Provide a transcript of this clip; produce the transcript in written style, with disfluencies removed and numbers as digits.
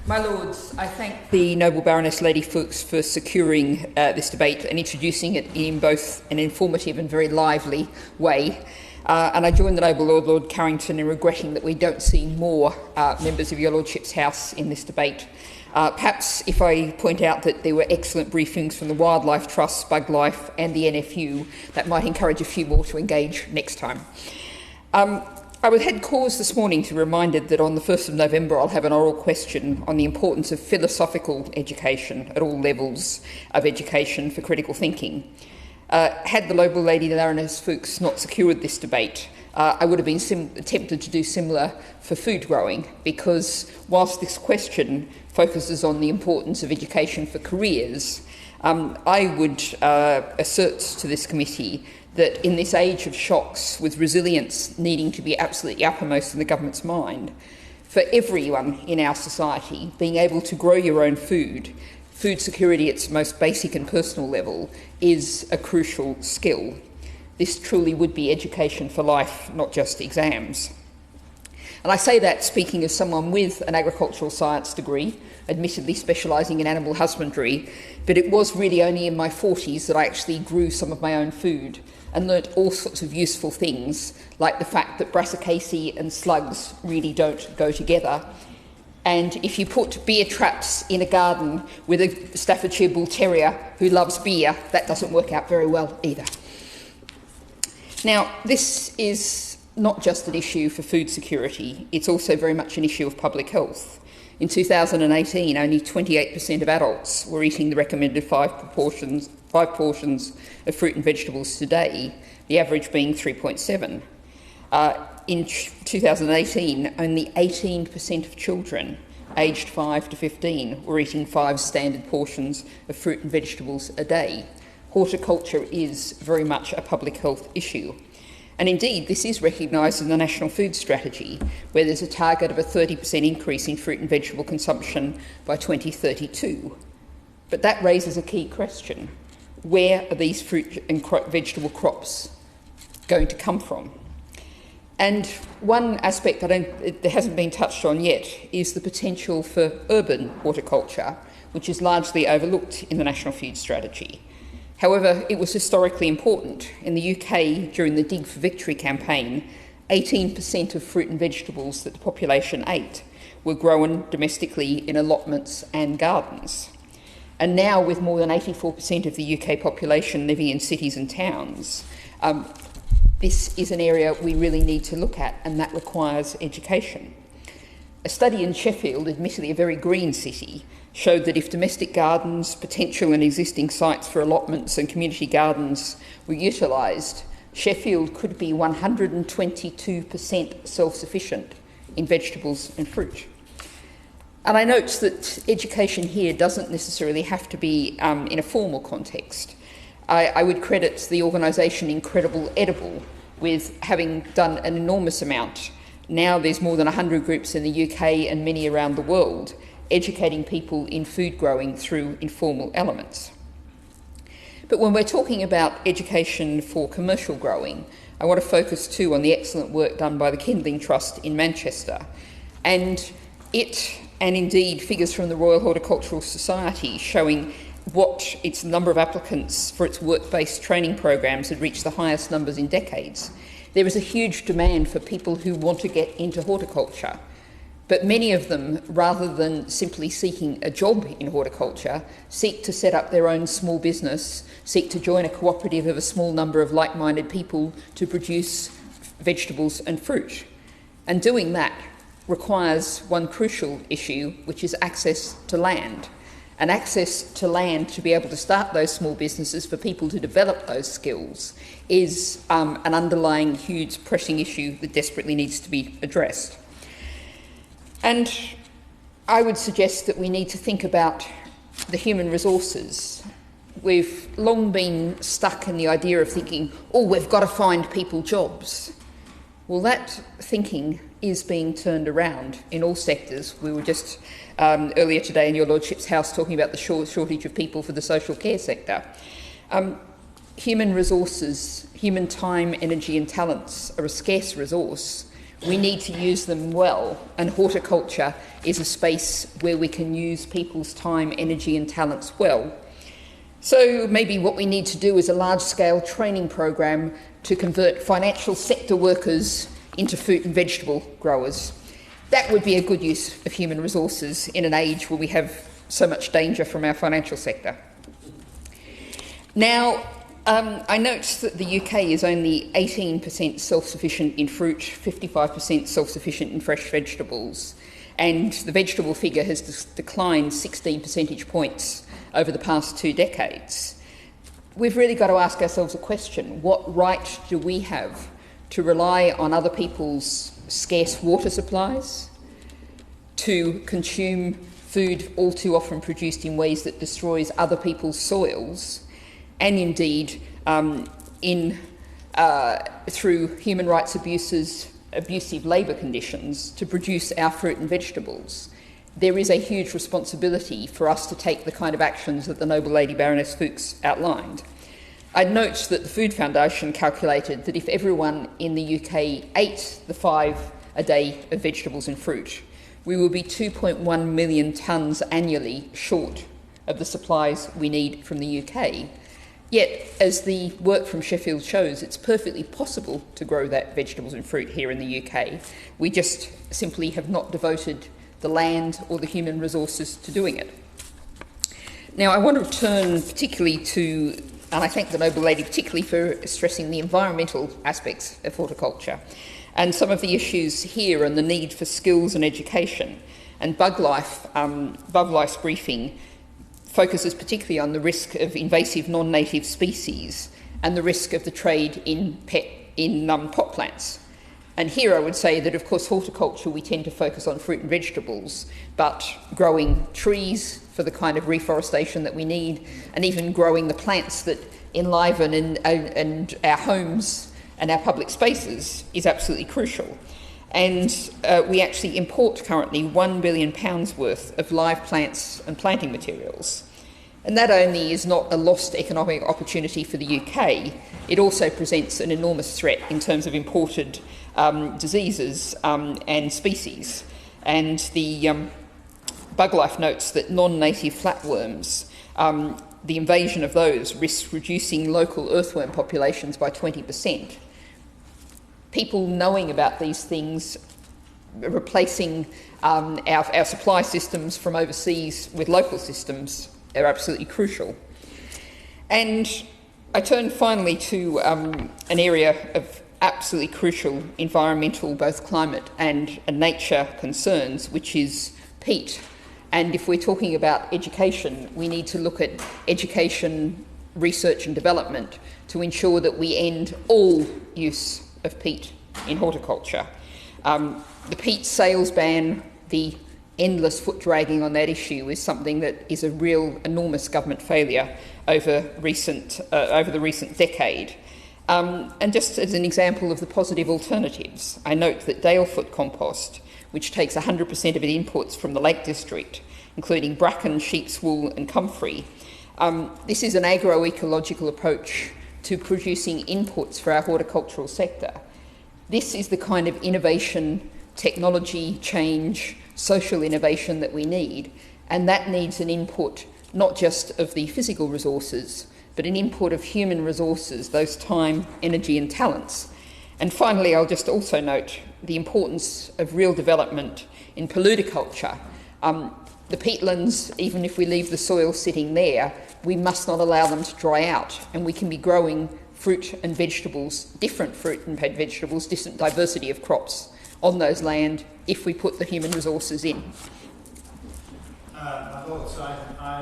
My Lords, I thank the Noble Baroness Lady Fuchs for securing this debate and introducing it in both an informative and very lively way. And I join the Noble Lord Carrington in regretting that we don't see more members of your Lordship's House in this debate. Perhaps if I point out that there were excellent briefings from the Wildlife Trust, Bug Life and the NFU, that might encourage a few more to engage next time. I had cause this morning to be reminded that on the 1st of November I'll have an oral question on the importance of philosophical education at all levels of education for critical thinking. Had the Noble Lady Baroness Fuchs not secured this debate, I would have been tempted to do similar for food growing, because whilst this question focuses on the importance of education for careers, I would assert to this committee that in this age of shocks, with resilience needing to be absolutely uppermost in the government's mind, for everyone in our society, being able to grow your own food security at its most basic and personal level, is a crucial skill. This truly would be education for life, not just exams. And I say that speaking as someone with an agricultural science degree, admittedly specialising in animal husbandry, but it was really only in my 40s that I actually grew some of my own food and learnt all sorts of useful things, like the fact that brassicaceae and slugs really don't go together. And if you put beer traps in a garden with a Staffordshire Bull Terrier who loves beer, that doesn't work out very well either. Now, this is not just an issue for food security, it's also very much an issue of public health. In 2018, only 28% of adults were eating the recommended five portions of fruit and vegetables today, the average being 3.7. In 2018, only 18% of children aged 5 to 15 were eating 5 standard portions of fruit and vegetables a day. Horticulture is very much a public health issue. And indeed, this is recognised in the National Food Strategy, where there's a target of a 30% increase in fruit and vegetable consumption by 2032. But that raises a key question. Where are these fruit and vegetable crops going to come from? And one aspect that hasn't been touched on yet is the potential for urban horticulture, which is largely overlooked in the National Food Strategy. However, it was historically important. In the UK, during the Dig for Victory campaign, 18% of fruit and vegetables that the population ate were grown domestically in allotments and gardens. And now, with more than 84% of the UK population living in cities and towns, this is an area we really need to look at, and that requires education. A study in Sheffield, admittedly a very green city, showed that if domestic gardens, potential and existing sites for allotments and community gardens were utilised, Sheffield could be 122% self-sufficient in vegetables and fruit. And I note that education here doesn't necessarily have to be in a formal context. I would credit the organisation Incredible Edible with having done an enormous amount. Now there's more than 100 groups in the UK and many around the world educating people in food growing through informal elements. But when we're talking about education for commercial growing, I want to focus too on the excellent work done by the Kindling Trust in Manchester. And it, and indeed figures from the Royal Horticultural Society showing what its number of applicants for its work-based training programs had reached the highest numbers in decades. There is a huge demand for people who want to get into horticulture. But many of them, rather than simply seeking a job in horticulture, seek to set up their own small business, seek to join a cooperative of a small number of like-minded people to produce vegetables and fruit. And doing that requires one crucial issue, which is access to land. And access to land to be able to start those small businesses, for people to develop those skills, is an underlying huge pressing issue that desperately needs to be addressed. And I would suggest that we need to think about the human resources. We've long been stuck in the idea of thinking, oh, we've got to find people jobs. Well, that thinking is being turned around in all sectors. We were just earlier today in your Lordship's House talking about the shortage of people for the social care sector. Human resources, human time, energy and talents are a scarce resource. we need to use them well, and horticulture is a space where we can use people's time, energy and talents well. So maybe what we need to do is a large-scale training program to convert financial sector workers into fruit and vegetable growers. That would be a good use of human resources in an age where we have so much danger from our financial sector. Now, I note that the UK is only 18% self-sufficient in fruit, 55% self-sufficient in fresh vegetables, and the vegetable figure has declined 16 percentage points over the past 2 decades. We've really got to ask ourselves a question: what right do we have to rely on other people's scarce water supplies, to consume food all too often produced in ways that destroys other people's soils, and indeed through human rights abuses, abusive labour conditions, to produce our fruit and vegetables? There is a huge responsibility for us to take the kind of actions that the Noble Lady Baroness Fuchs outlined. I'd note that the Food Foundation calculated that if everyone in the UK ate the 5 a day of vegetables and fruit, we will be 2.1 million tonnes annually short of the supplies we need from the UK. Yet, as the work from Sheffield shows, it's perfectly possible to grow that vegetables and fruit here in the UK. We just simply have not devoted the land or the human resources to doing it. Now, I want to turn particularly to, and I thank the Noble Lady particularly for stressing the environmental aspects of horticulture, and some of the issues here and the need for skills and education. And Bug Life's briefing focuses particularly on the risk of invasive non-native species and the risk of the trade in pot plants. And here I would say that, of course, horticulture, we tend to focus on fruit and vegetables, but growing trees for the kind of reforestation that we need, and even growing the plants that enliven and our homes and our public spaces is absolutely crucial. And we actually import currently £1 billion worth of live plants and planting materials. And that only is not a lost economic opportunity for the UK, it also presents an enormous threat in terms of imported diseases and species. And the Bug Life notes that non-native flatworms, the invasion of those risks reducing local earthworm populations by 20%. People knowing about these things, replacing our supply systems from overseas with local systems, are absolutely crucial. And I turn finally to an area of absolutely crucial environmental, both climate and nature concerns, which is peat. And if we're talking about education, we need to look at education, research and development to ensure that we end all use of peat in horticulture. The peat sales ban, the endless foot dragging on that issue, is something that is a real enormous government failure over the recent decade. And just as an example of the positive alternatives, I note that Dalefoot compost, which takes 100% of its inputs from the Lake District, including bracken, sheep's wool and comfrey, this is an agroecological approach to producing inputs for our horticultural sector. This is the kind of innovation, technology change, social innovation that we need, and that needs an input not just of the physical resources, but an input of human resources, those time, energy and talents. And finally, I'll just also note the importance of real development in paludiculture. The peatlands, even if we leave the soil sitting there, we must not allow them to dry out, and we can be growing fruit and vegetables, different fruit and vegetables, different diversity of crops on those land if we put the human resources in. My thoughts,